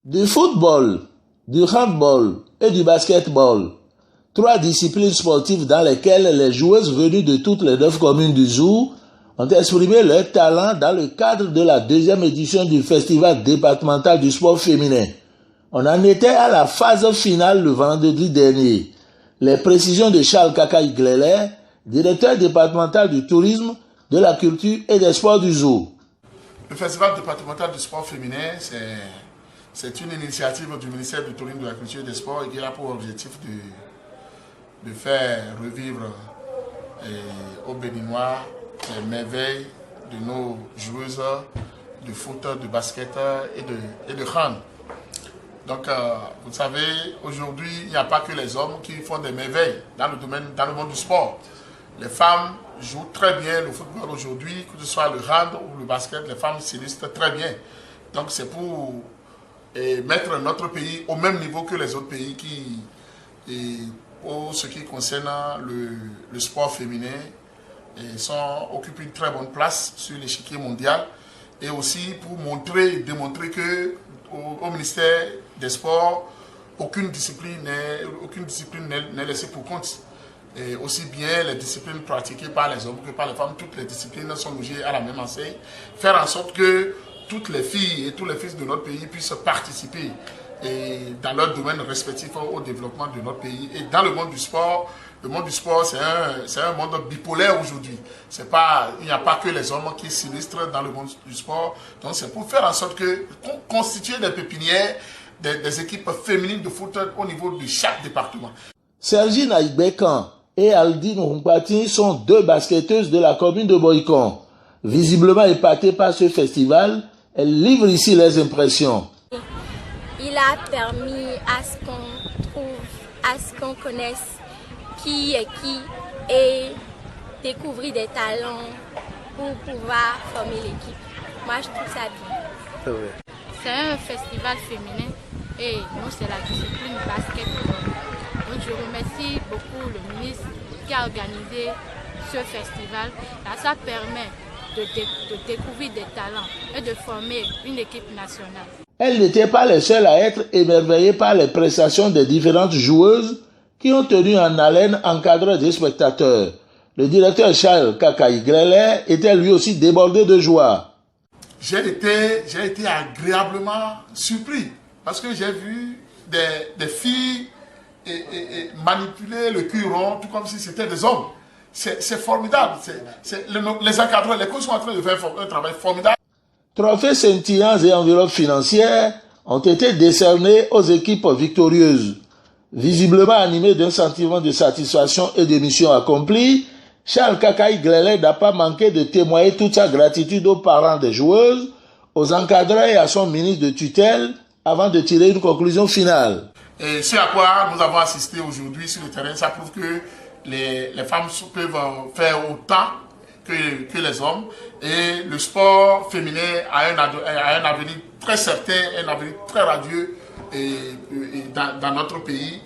Du football, du handball et du basketball, trois disciplines sportives dans lesquelles les joueuses venues de toutes les 9 communes du Zou ont exprimé leur talent dans le cadre de la 2e édition du Festival départemental du sport féminin. On en était à la phase finale le vendredi dernier. Les précisions de Charles Kakaï Glele, directeur départemental du tourisme, de la culture et des sports du Zou. Le Festival départemental du sport féminin, c'est une initiative du ministère du Tourisme, de la Culture et des Sports et qui a pour objectif de faire revivre aux Béninois les merveilles de nos joueuses de foot, de basket et de hand. Donc, vous savez, aujourd'hui, il n'y a pas que les hommes qui font des merveilles dans le monde du sport. Les femmes jouent très bien le football aujourd'hui, que ce soit le hand ou le basket, les femmes s'illustrent très bien. Donc, c'est pour mettre notre pays au même niveau que les autres pays pour ce qui concerne le sport féminin, occupent une très bonne place sur l'échiquier mondial, et aussi pour démontrer que au ministère des Sports, aucune discipline n'est laissée pour compte. Et aussi bien les disciplines pratiquées par les hommes que par les femmes, toutes les disciplines sont logées à la même enseigne. Faire en sorte que toutes les filles et tous les fils de notre pays puissent participer dans leur domaine respectif au développement de notre pays. Et dans le monde du sport, c'est un monde bipolaire aujourd'hui. Il n'y a pas que les hommes qui s'illustrent dans le monde du sport. Donc c'est pour faire en sorte qu'on constitue des pépinières, des équipes féminines de foot au niveau de chaque département. Sergine Aïbekan et Aldine Rumpati sont 2 basketteuses de la commune de Boycon. Visiblement épatées par ce festival, elles livrent ici leurs impressions. Il a permis à ce qu'on trouve, à ce qu'on connaisse qui est qui et découvrir des talents pour pouvoir former l'équipe. Moi, je trouve ça bien. C'est un festival féminin et nous, c'est la discipline basketball. Donc, je remercie beaucoup le ministre qui a organisé ce festival. Là, ça permet de découvrir des talents et de former une équipe nationale. Elles n'étaient pas les seules à être émerveillées par les prestations des différentes joueuses qui ont tenu en haleine encadré des spectateurs. Le directeur Charles Kakaï Glele était lui aussi débordé de joie. J'ai été agréablement surpris parce que j'ai vu des filles manipuler le cul rond tout comme si c'était des hommes. C'est formidable. Les encadreurs, les coachs sont en train de faire un travail formidable. Trophées scintillants et enveloppes financières ont été décernés aux équipes victorieuses. Visiblement animé d'un sentiment de satisfaction et de mission accomplie, Charles Kakaï Glele n'a pas manqué de témoigner toute sa gratitude aux parents des joueuses, aux encadreurs et à son ministre de tutelle avant de tirer une conclusion finale. Et ce à quoi nous avons assisté aujourd'hui sur le terrain, ça prouve que les femmes peuvent faire autant que les hommes, et le sport féminin a un avenir très certain, un avenir très radieux dans notre pays.